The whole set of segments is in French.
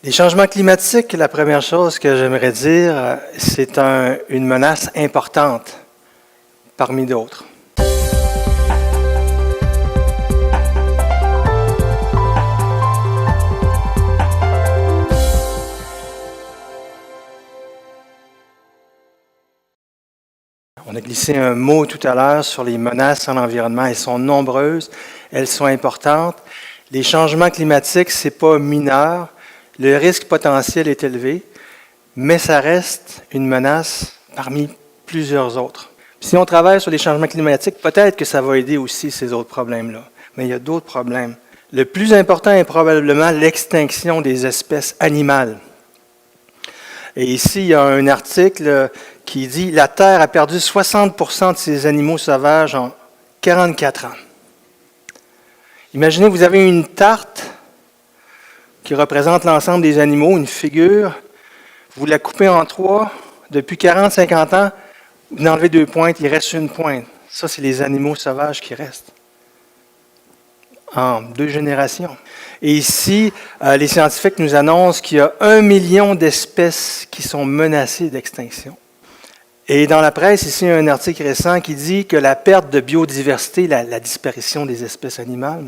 Les changements climatiques, la première chose que j'aimerais dire, c'est une menace importante parmi d'autres. On a glissé un mot tout à l'heure sur les menaces en environnement. Elles sont nombreuses, elles sont importantes. Les changements climatiques, ce n'est pas mineur. Le risque potentiel est élevé, mais ça reste une menace parmi plusieurs autres. Si on travaille sur les changements climatiques, peut-être que ça va aider aussi ces autres problèmes-là. Mais il y a d'autres problèmes. Le plus important est probablement l'extinction des espèces animales. Et ici, il y a un article qui dit « La Terre a perdu 60% de ses animaux sauvages en 44 ans ». Imaginez, vous avez une tarte qui représente l'ensemble des animaux, une figure, vous la coupez en trois, depuis 40-50 ans, vous enlevez 2 pointes, il reste une pointe. Ça, c'est les animaux sauvages qui restent en 2 générations. Et ici, les scientifiques nous annoncent qu'il y a 1 million d'espèces qui sont menacées d'extinction. Et dans la presse, ici, il y a un article récent qui dit que la perte de biodiversité, la disparition des espèces animales,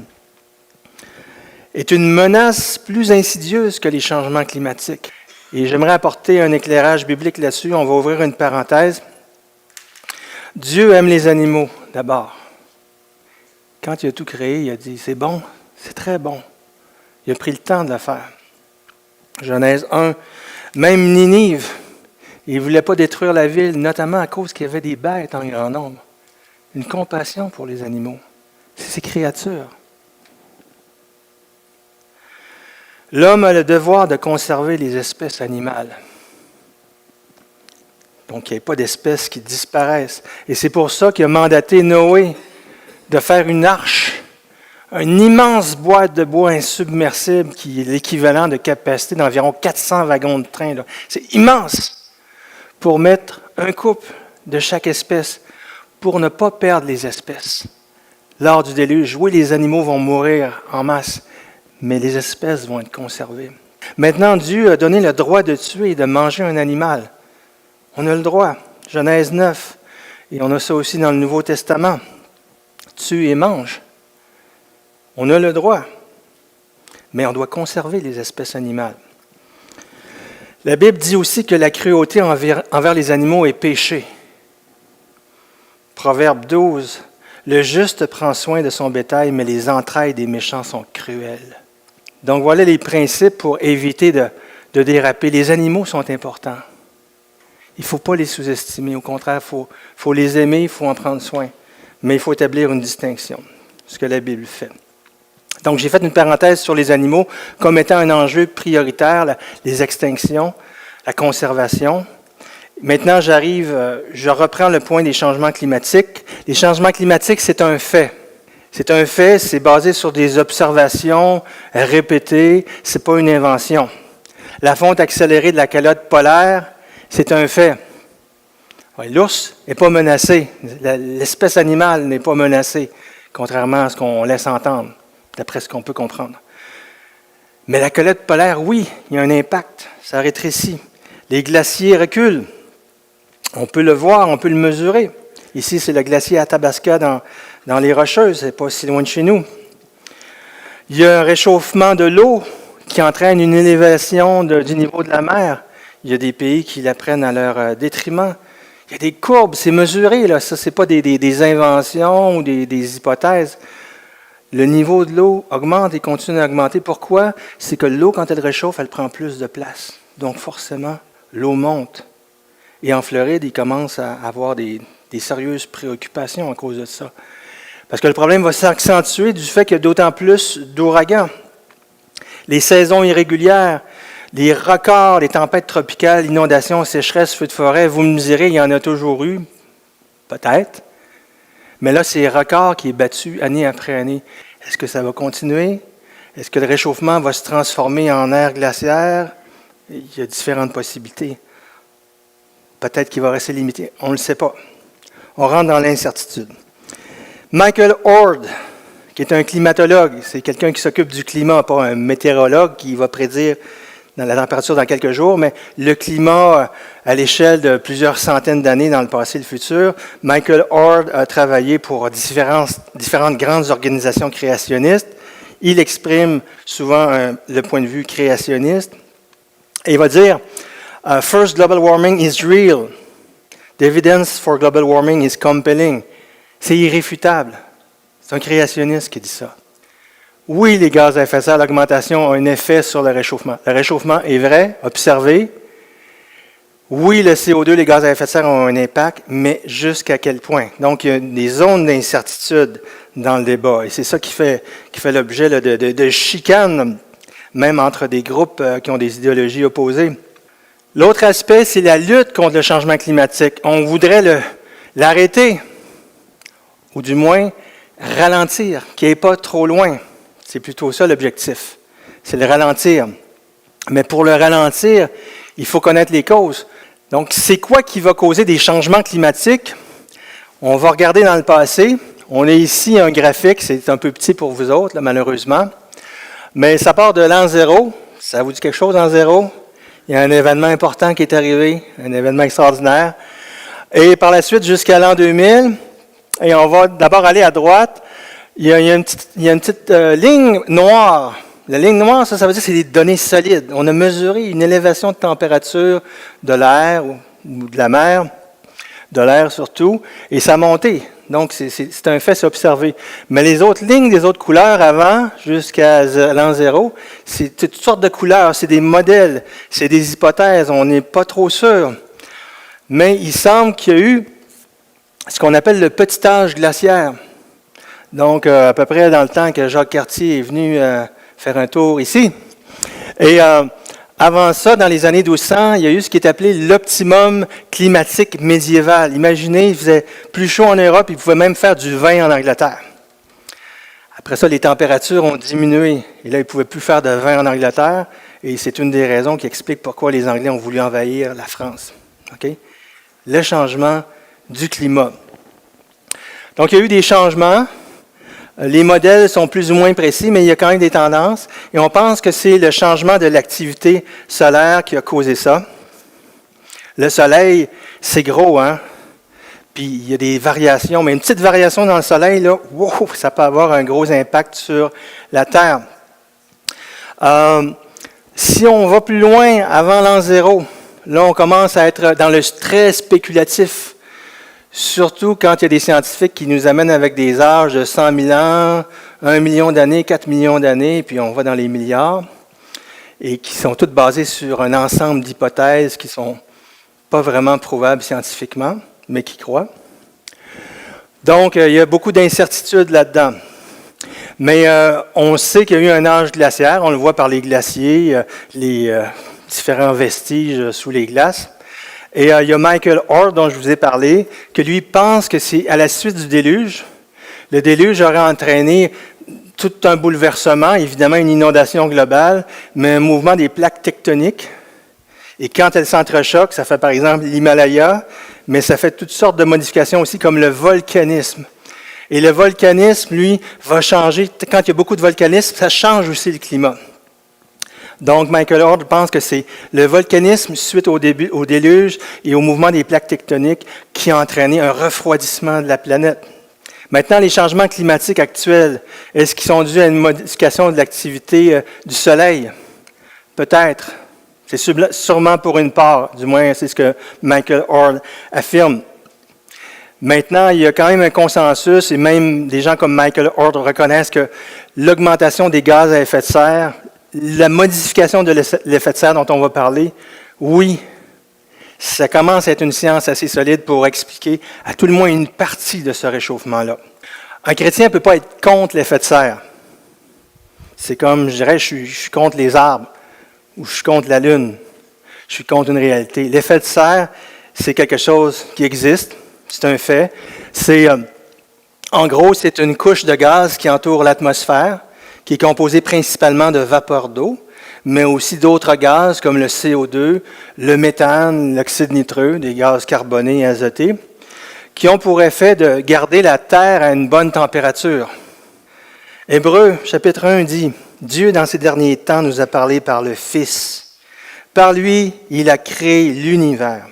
est une menace plus insidieuse que les changements climatiques. Et j'aimerais apporter un éclairage biblique là-dessus. On va ouvrir une parenthèse. Dieu aime les animaux, d'abord. Quand il a tout créé, il a dit, c'est bon, c'est très bon. Il a pris le temps de le faire. Genèse 1, même Ninive, il ne voulait pas détruire la ville, notamment à cause qu'il y avait des bêtes en grand nombre. Une compassion pour les animaux. C'est ces créatures. L'homme a le devoir de conserver les espèces animales. Donc, il n'y ait pas d'espèces qui disparaissent. Et c'est pour ça qu'il a mandaté Noé de faire une arche, une immense boîte de bois insubmersible qui est l'équivalent de capacité d'environ 400 wagons de train. Là. C'est immense pour mettre un couple de chaque espèce pour ne pas perdre les espèces. Lors du déluge, oui, les animaux vont mourir en masse, mais les espèces vont être conservées. Maintenant, Dieu a donné le droit de tuer et de manger un animal. On a le droit. Genèse 9. Et on a ça aussi dans le Nouveau Testament. Tue et mange. On a le droit. Mais on doit conserver les espèces animales. La Bible dit aussi que la cruauté envers les animaux est péché. Proverbe 12. Le juste prend soin de son bétail, mais les entrailles des méchants sont cruelles. Donc voilà les principes pour éviter de déraper. Les animaux sont importants. Il ne faut pas les sous-estimer. Au contraire, il faut les aimer, il faut en prendre soin. Mais il faut établir une distinction, ce que la Bible fait. Donc j'ai fait une parenthèse sur les animaux comme étant un enjeu prioritaire, les extinctions, la conservation. Maintenant, je reprends le point des changements climatiques. Les changements climatiques, c'est un fait. C'est un fait, c'est basé sur des observations répétées, ce n'est pas une invention. La fonte accélérée de la calotte polaire, c'est un fait. L'ours n'est pas menacé, l'espèce animale n'est pas menacée, contrairement à ce qu'on laisse entendre, d'après ce qu'on peut comprendre. Mais la calotte polaire, oui, il y a un impact, ça rétrécit. Les glaciers reculent, on peut le voir, on peut le mesurer. Ici, c'est le glacier Athabasca dans les Rocheuses, ce n'est pas si loin de chez nous. Il y a un réchauffement de l'eau qui entraîne une élévation du niveau de la mer. Il y a des pays qui la prennent à leur détriment. Il y a des courbes, c'est mesuré, là. Ça, ce n'est pas des inventions ou des hypothèses. Le niveau de l'eau augmente et continue à augmenter. Pourquoi? C'est que l'eau, quand elle réchauffe, elle prend plus de place. Donc, forcément, l'eau monte. Et en Floride, ils commencent à avoir des sérieuses préoccupations à cause de ça. Parce que le problème va s'accentuer du fait qu'il y a d'autant plus d'ouragans. Les saisons irrégulières, les records, les tempêtes tropicales, inondations, sécheresses, feux de forêt, vous me direz, il y en a toujours eu, peut-être. Mais là, c'est record qui est battu année après année. Est-ce que ça va continuer? Est-ce que le réchauffement va se transformer en ère glaciaire? Il y a différentes possibilités. Peut-être qu'il va rester limité. On ne le sait pas. On rentre dans l'incertitude. Michael Ord, qui est un climatologue, c'est quelqu'un qui s'occupe du climat, pas un météorologue qui va prédire dans la température dans quelques jours, mais le climat à l'échelle de plusieurs centaines d'années dans le passé et le futur. Michael Ord a travaillé pour différentes grandes organisations créationnistes. Il exprime souvent le point de vue créationniste. Et il va dire, First, global warming is real. The evidence for global warming is compelling. C'est irréfutable. C'est un créationniste qui dit ça. Oui, les gaz à effet de serre, l'augmentation a un effet sur le réchauffement. Le réchauffement est vrai, observé. Oui, le CO2, les gaz à effet de serre ont un impact, mais jusqu'à quel point? Donc, il y a des zones d'incertitude dans le débat. Et c'est ça qui fait l'objet de chicanes, même entre des groupes qui ont des idéologies opposées. L'autre aspect, c'est la lutte contre le changement climatique. On voudrait l'arrêter, ou du moins ralentir, qu'il n'est pas trop loin. C'est plutôt ça l'objectif, c'est le ralentir. Mais pour le ralentir, il faut connaître les causes. Donc, c'est quoi qui va causer des changements climatiques? On va regarder dans le passé. On a ici un graphique, c'est un peu petit pour vous autres, là, malheureusement. Mais ça part de l'an 0. Ça vous dit quelque chose, l'an 0? Il y a un événement important qui est arrivé, un événement extraordinaire. Et par la suite, jusqu'à l'an 2000, et on va d'abord aller à droite. Il y a une petite ligne noire. La ligne noire, ça veut dire que c'est des données solides. On a mesuré une élévation de température de l'air ou de la mer, de l'air surtout, et ça a monté. Donc, c'est un fait, c'est observé. Mais les autres lignes des autres couleurs avant, jusqu'à l'an 0, c'est toutes sortes de couleurs, c'est des modèles, c'est des hypothèses, on n'est pas trop sûr. Mais il semble qu'il y a eu ce qu'on appelle le petit âge glaciaire. Donc, à peu près dans le temps que Jacques Cartier est venu faire un tour ici. Et avant ça, dans les années 1200, il y a eu ce qui est appelé l'optimum climatique médiéval. Imaginez, il faisait plus chaud en Europe, il pouvait même faire du vin en Angleterre. Après ça, les températures ont diminué. Et là, ils ne pouvaient plus faire de vin en Angleterre. Et c'est une des raisons qui explique pourquoi les Anglais ont voulu envahir la France. Okay? Le changement du climat. Donc, il y a eu des changements. Les modèles sont plus ou moins précis, mais il y a quand même des tendances. Et on pense que c'est le changement de l'activité solaire qui a causé ça. Le soleil, c'est gros, hein? Puis il y a des variations, mais une petite variation dans le soleil, là, wow, ça peut avoir un gros impact sur la Terre. Si on va plus loin, avant l'an 0, là, on commence à être dans le très spéculatif. Surtout quand il y a des scientifiques qui nous amènent avec des âges de 100 000 ans, 1 million d'années, 4 millions d'années, puis on va dans les milliards, et qui sont toutes basées sur un ensemble d'hypothèses qui ne sont pas vraiment prouvables scientifiquement, mais qui croient. Donc, il y a beaucoup d'incertitudes là-dedans. Mais on sait qu'il y a eu un âge glaciaire, on le voit par les glaciers, les différents vestiges sous les glaces. Et il y a Michael Ord, dont je vous ai parlé, que lui pense que c'est à la suite du déluge. Le déluge aurait entraîné tout un bouleversement, évidemment une inondation globale, mais un mouvement des plaques tectoniques. Et quand elles s'entrechoquent, ça fait par exemple l'Himalaya, mais ça fait toutes sortes de modifications aussi, comme le volcanisme. Et le volcanisme, lui, va changer. Quand il y a beaucoup de volcanisme, ça change aussi le climat. Donc, Michael Ord pense que c'est le volcanisme suite au déluge et au mouvement des plaques tectoniques qui a entraîné un refroidissement de la planète. Maintenant, les changements climatiques actuels, est-ce qu'ils sont dus à une modification de l'activité du Soleil? Peut-être. C'est sûrement pour une part, du moins c'est ce que Michael Ord affirme. Maintenant, il y a quand même un consensus, et même des gens comme Michael Ord reconnaissent que l'augmentation des gaz à effet de serre, la modification de l'effet de serre dont on va parler, oui, ça commence à être une science assez solide pour expliquer à tout le moins une partie de ce réchauffement-là. Un chrétien ne peut pas être contre l'effet de serre. C'est comme, je dirais, je suis contre les arbres, ou je suis contre la Lune, je suis contre une réalité. L'effet de serre, c'est quelque chose qui existe, c'est un fait. En gros, c'est une couche de gaz qui entoure l'atmosphère, qui est composé principalement de vapeur d'eau, mais aussi d'autres gaz comme le CO2, le méthane, l'oxyde nitreux, des gaz carbonés et azotés, qui ont pour effet de garder la Terre à une bonne température. Hébreux, chapitre 1 dit, « Dieu, dans ces derniers temps, nous a parlé par le Fils. Par lui, il a créé l'univers.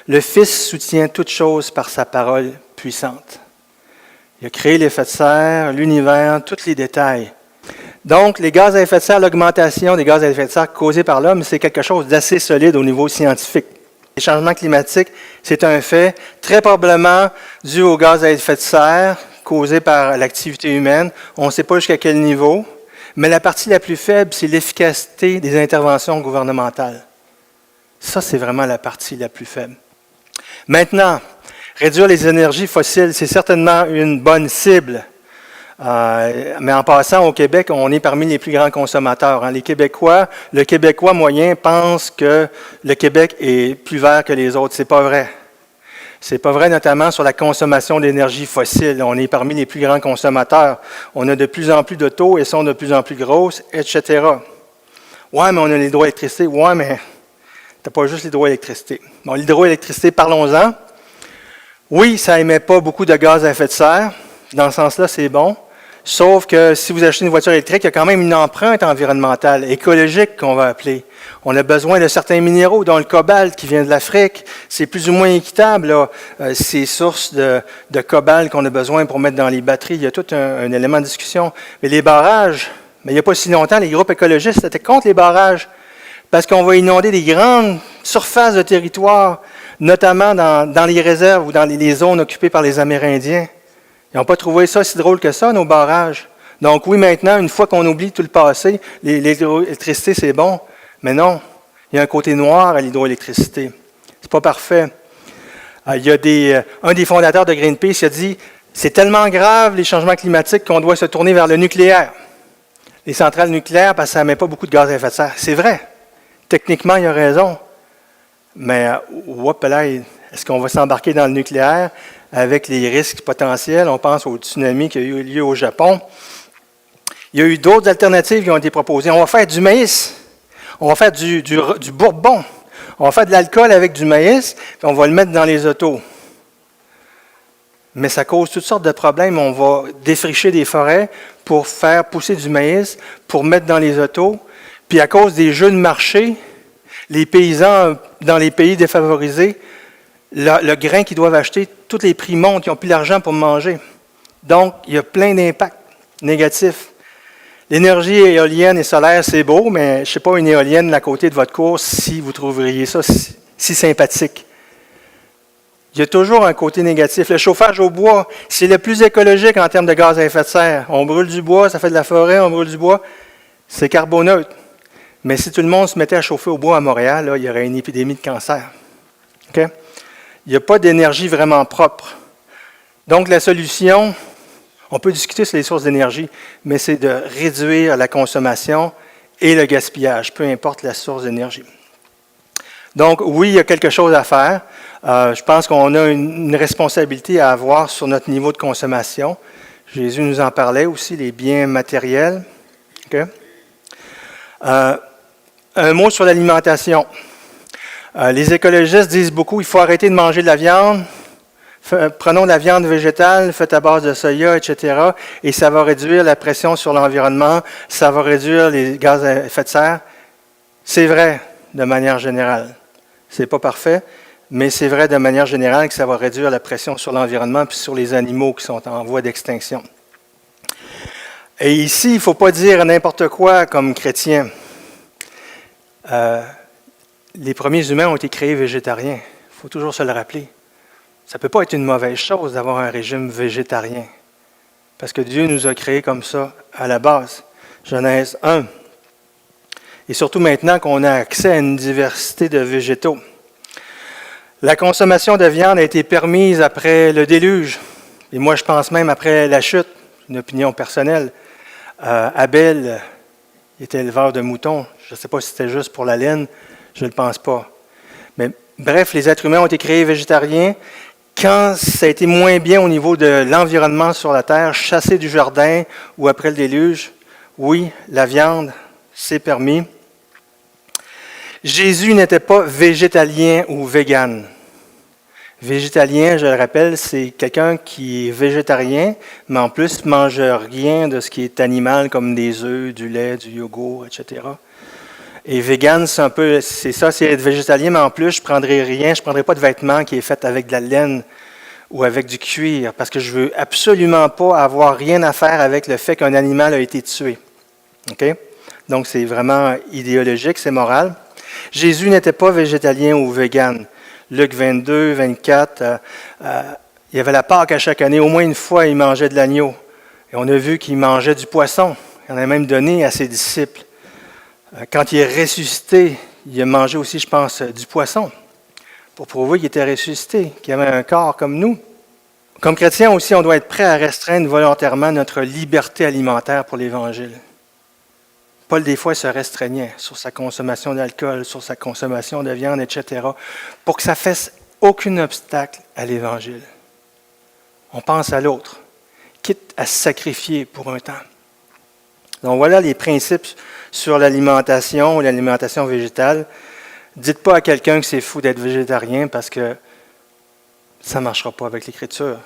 Le Fils soutient toutes choses par sa parole puissante. Il a créé l'effet de serre, l'univers, tous les détails. Donc, les gaz à effet de serre, l'augmentation des gaz à effet de serre causés par l'homme, c'est quelque chose d'assez solide au niveau scientifique. Les changements climatiques, c'est un fait très probablement dû aux gaz à effet de serre causés par l'activité humaine. On ne sait pas jusqu'à quel niveau, mais la partie la plus faible, c'est l'efficacité des interventions gouvernementales. Ça, c'est vraiment la partie la plus faible. Maintenant, réduire les énergies fossiles, c'est certainement une bonne cible. Mais en passant, au Québec, on est parmi les plus grands consommateurs. Les Québécois, le Québécois moyen pense que le Québec est plus vert que les autres. C'est pas vrai. C'est pas vrai, notamment sur la consommation d'énergie fossile. On est parmi les plus grands consommateurs. On a de plus en plus d'autos et sont de plus en plus grosses, etc. Ouais, mais on a l'hydroélectricité. Ouais, mais t'as pas juste l'hydroélectricité. Bon, l'hydroélectricité, parlons-en. Oui, ça émet pas beaucoup de gaz à effet de serre. Dans ce sens-là, c'est bon. Sauf que si vous achetez une voiture électrique, il y a quand même une empreinte environnementale, écologique qu'on va appeler. On a besoin de certains minéraux, dont le cobalt qui vient de l'Afrique. C'est plus ou moins équitable, là, ces sources de cobalt qu'on a besoin pour mettre dans les batteries. Il y a tout un élément de discussion. Mais les barrages, mais il n'y a pas si longtemps, les groupes écologistes étaient contre les barrages parce qu'on va inonder des grandes surfaces de territoire, notamment dans les réserves ou dans les zones occupées par les Amérindiens. Ils n'ont pas trouvé ça si drôle que ça, nos barrages. Donc oui, maintenant, une fois qu'on oublie tout le passé, l'hydroélectricité, c'est bon. Mais non, il y a un côté noir à l'hydroélectricité. C'est pas parfait. Il y a un des fondateurs de Greenpeace qui a dit « C'est tellement grave, les changements climatiques, qu'on doit se tourner vers le nucléaire. Les centrales nucléaires, parce que ça n'émet pas beaucoup de gaz à effet de serre. » C'est vrai. Techniquement, il a raison. Mais, est-ce qu'on va s'embarquer dans le nucléaire avec les risques potentiels? On pense au tsunami qui a eu lieu au Japon. Il y a eu d'autres alternatives qui ont été proposées. On va faire du maïs. On va faire du bourbon. On va faire de l'alcool avec du maïs, puis on va le mettre dans les autos. Mais ça cause toutes sortes de problèmes. On va défricher des forêts pour faire pousser du maïs, pour mettre dans les autos. Puis à cause des jeux de marché, les paysans dans les pays défavorisés, le grain qu'ils doivent acheter, tous les prix montent, ils n'ont plus l'argent pour manger. Donc, il y a plein d'impacts négatifs. L'énergie éolienne et solaire, c'est beau, mais je ne sais pas, une éolienne à côté de votre cour, si vous trouveriez ça si sympathique. Il y a toujours un côté négatif. Le chauffage au bois, c'est le plus écologique en termes de gaz à effet de serre. On brûle du bois, ça fait de la forêt, on brûle du bois, c'est carboneutre. Mais si tout le monde se mettait à chauffer au bois à Montréal, là, il y aurait une épidémie de cancer. Okay? Il n'y a pas d'énergie vraiment propre. Donc, la solution, on peut discuter sur les sources d'énergie, mais c'est de réduire la consommation et le gaspillage, peu importe la source d'énergie. Donc, oui, il y a quelque chose à faire. Je pense qu'on a une responsabilité à avoir sur notre niveau de consommation. Jésus nous en parlait aussi, les biens matériels. Okay? Un mot sur l'alimentation. Les écologistes disent beaucoup qu'il faut arrêter de manger de la viande. Prenons de la viande végétale faite à base de soya, etc. Et ça va réduire la pression sur l'environnement, ça va réduire les gaz à effet de serre. C'est vrai de manière générale. C'est pas parfait, mais c'est vrai de manière générale que ça va réduire la pression sur l'environnement puis sur les animaux qui sont en voie d'extinction. Et ici, il ne faut pas dire n'importe quoi comme chrétien. Les premiers humains ont été créés végétariens. Il faut toujours se le rappeler. Ça ne peut pas être une mauvaise chose d'avoir un régime végétarien. Parce que Dieu nous a créés comme ça à la base. Genèse 1. Et surtout maintenant qu'on a accès à une diversité de végétaux. La consommation de viande a été permise après le déluge. Et moi, je pense même après la chute. Une opinion personnelle. Abel, il était éleveur de moutons. Je ne sais pas si c'était juste pour la laine. Je ne le pense pas. Mais bref, les êtres humains ont été créés végétariens. Quand ça a été moins bien au niveau de l'environnement sur la terre, chassé du jardin ou après le déluge, oui, la viande, c'est permis. Jésus n'était pas végétalien ou vegan. Végétalien, je le rappelle, c'est quelqu'un qui est végétarien, mais en plus ne mange rien de ce qui est animal, comme des œufs, du lait, du yogourt, etc. Et vegan, c'est ça, c'est être végétalien, mais en plus, je ne prendrai rien, je ne prendrai pas de vêtements qui est fait avec de la laine ou avec du cuir, parce que je ne veux absolument pas avoir rien à faire avec le fait qu'un animal a été tué. OK? Donc, c'est vraiment idéologique, c'est moral. Jésus n'était pas végétalien ou vegan. Luc 22, 24, il y avait la Pâque à chaque année. Au moins une fois, il mangeait de l'agneau. Et on a vu qu'il mangeait du poisson. Il en a même donné à ses disciples. Quand il est ressuscité, il a mangé aussi, je pense, du poisson, pour prouver qu'il était ressuscité, qu'il avait un corps comme nous. Comme chrétien aussi, on doit être prêt à restreindre volontairement notre liberté alimentaire pour l'Évangile. Paul, des fois, se restreignait sur sa consommation d'alcool, sur sa consommation de viande, etc., pour que ça ne fasse aucun obstacle à l'Évangile. On pense à l'autre, quitte à se sacrifier pour un temps. Donc voilà les principes sur l'alimentation ou l'alimentation végétale. Dites pas à quelqu'un que c'est fou d'être végétarien parce que ça ne marchera pas avec l'Écriture.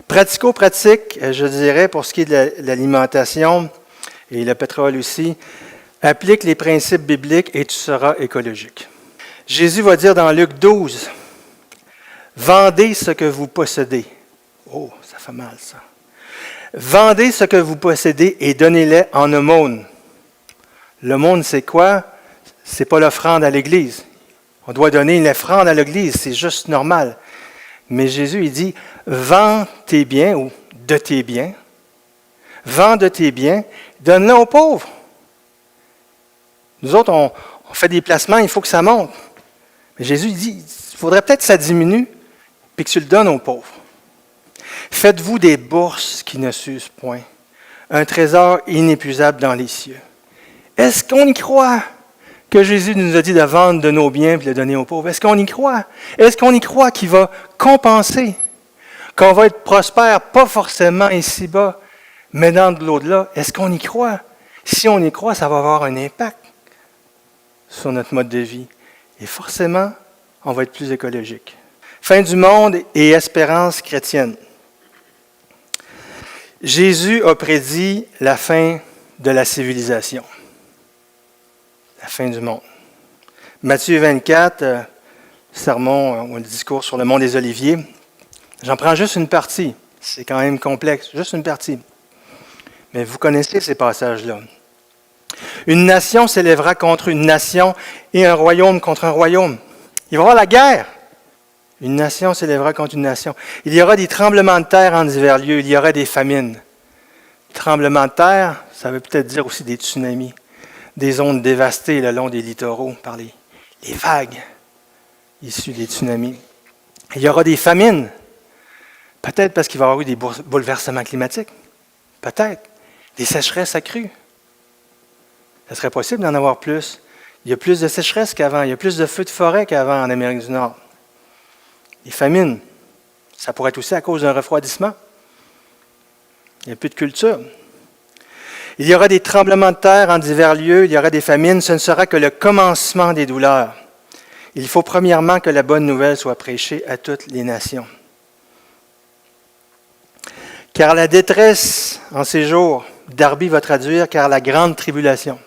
Pratico-pratique, je dirais, pour ce qui est de l'alimentation et le pétrole aussi, applique les principes bibliques et tu seras écologique. Jésus va dire dans Luc 12, « Vendez ce que vous possédez. » Oh, ça fait mal ça. « Vendez ce que vous possédez et donnez-les en aumône. » L'aumône, c'est quoi? Ce n'est pas l'offrande à l'Église. On doit donner une offrande à l'Église, c'est juste normal. Mais Jésus, il dit, vends tes biens ou de tes biens. Vends de tes biens, donne-les aux pauvres. Nous autres, on fait des placements, il faut que ça monte. Mais Jésus, il dit, il faudrait peut-être que ça diminue, puis que tu le donnes aux pauvres. Faites-vous des bourses qui ne s'usent point, un trésor inépuisable dans les cieux. Est-ce qu'on y croit que Jésus nous a dit de vendre de nos biens et de les donner aux pauvres? Est-ce qu'on y croit? Est-ce qu'on y croit qu'il va compenser? Qu'on va être prospère, pas forcément ici-bas, mais dans de l'au-delà? Est-ce qu'on y croit? Si on y croit, ça va avoir un impact sur notre mode de vie. Et forcément, on va être plus écologique. Fin du monde et espérance chrétienne. Jésus a prédit la fin de la civilisation. La fin du monde. Matthieu 24, sermon ou le discours sur le mont des Oliviers. J'en prends juste une partie. C'est quand même complexe, juste une partie. Mais vous connaissez ces passages-là. Une nation s'élèvera contre une nation et un royaume contre un royaume. Il va y avoir la guerre. Une nation s'élèvera contre une nation. Il y aura des tremblements de terre en divers lieux. Il y aura des famines. Tremblements de terre, ça veut peut-être dire aussi des tsunamis. Des zones dévastées le long des littoraux par les vagues issues des tsunamis. Il y aura des famines. Peut-être parce qu'il va y avoir eu des bouleversements climatiques. Peut-être. Des sécheresses accrues. Ça serait possible d'en avoir plus. Il y a plus de sécheresse qu'avant. Il y a plus de feux de forêt qu'avant en Amérique du Nord. Les famines, ça pourrait être aussi à cause d'un refroidissement. Il n'y a plus de culture. Il y aura des tremblements de terre en divers lieux, il y aura des famines, ce ne sera que le commencement des douleurs. Il faut premièrement que la bonne nouvelle soit prêchée à toutes les nations. Car la détresse en ces jours, Darby va traduire, car la grande tribulation.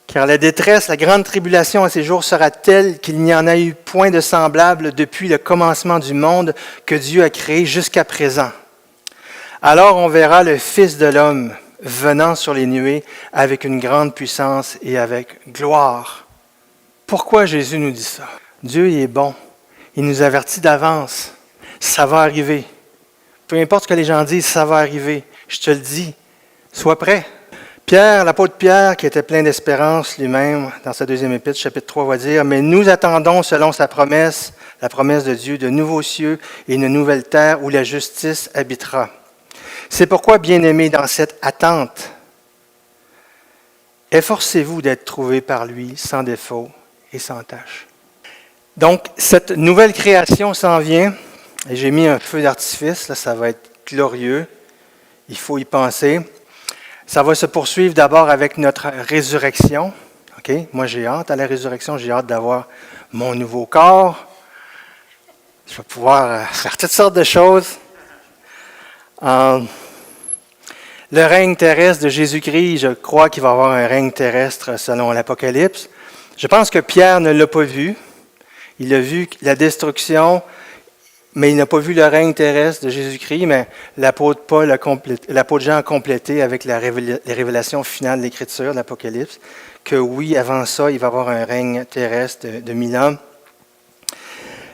Car la détresse, la grande tribulation en ces jours sera telle qu'il n'y en a eu point de semblable depuis le commencement du monde que Dieu a créé jusqu'à présent. Alors on verra le Fils de l'homme venant sur les nuées avec une grande puissance et avec gloire. Pourquoi Jésus nous dit ça? Dieu il est bon. Il nous avertit d'avance. Ça va arriver. Peu importe ce que les gens disent, ça va arriver. Je te le dis. Sois prêt. Pierre, l'apôtre Pierre, qui était plein d'espérance lui-même, dans sa deuxième épître, chapitre 3, va dire « Mais nous attendons, selon sa promesse, la promesse de Dieu, de nouveaux cieux et une nouvelle terre où la justice habitera. » C'est pourquoi, bien-aimés, dans cette attente, efforcez-vous d'être trouvés par lui sans défaut et sans tache. Donc, cette nouvelle création s'en vient, et j'ai mis un feu d'artifice, là, ça va être glorieux, il faut y penser. Ça va se poursuivre d'abord avec notre résurrection. Okay? Moi, j'ai hâte à la résurrection, j'ai hâte d'avoir mon nouveau corps. Je vais pouvoir faire toutes sortes de choses. Le règne terrestre de Jésus-Christ, je crois qu'il va y avoir un règne terrestre selon l'Apocalypse. Je pense que Pierre ne l'a pas vu. Il a vu la destruction, mais il n'a pas vu le règne terrestre de Jésus-Christ, mais l'apôtre Jean a complété avec les révélations finales de l'Écriture, de l'Apocalypse, que oui, avant ça, il va y avoir un règne terrestre de 1000 ans.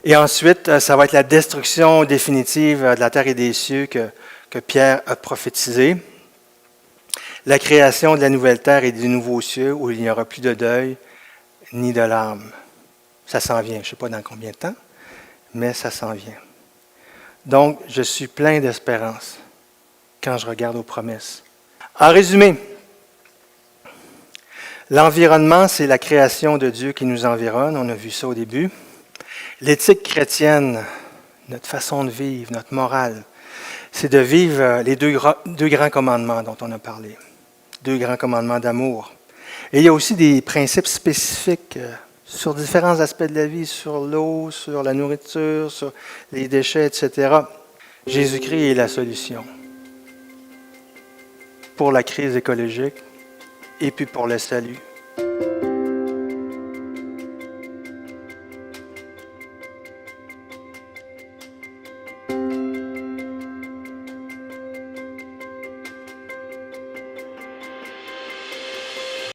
Et ensuite, ça va être la destruction définitive de la terre et des cieux que Pierre a prophétisé. La création de la nouvelle terre et du nouveau cieux où il n'y aura plus de deuil ni de larmes. Ça s'en vient. Je ne sais pas dans combien de temps, mais ça s'en vient. Donc, je suis plein d'espérance quand je regarde aux promesses. En résumé, l'environnement, c'est la création de Dieu qui nous environne. On a vu ça au début. L'éthique chrétienne, notre façon de vivre, notre morale, c'est de vivre les deux grands commandements dont on a parlé. 2 grands commandements d'amour. Et il y a aussi des principes spécifiques sur différents aspects de la vie, sur l'eau, sur la nourriture, sur les déchets, etc. Jésus-Christ est la solution pour la crise écologique et puis pour le salut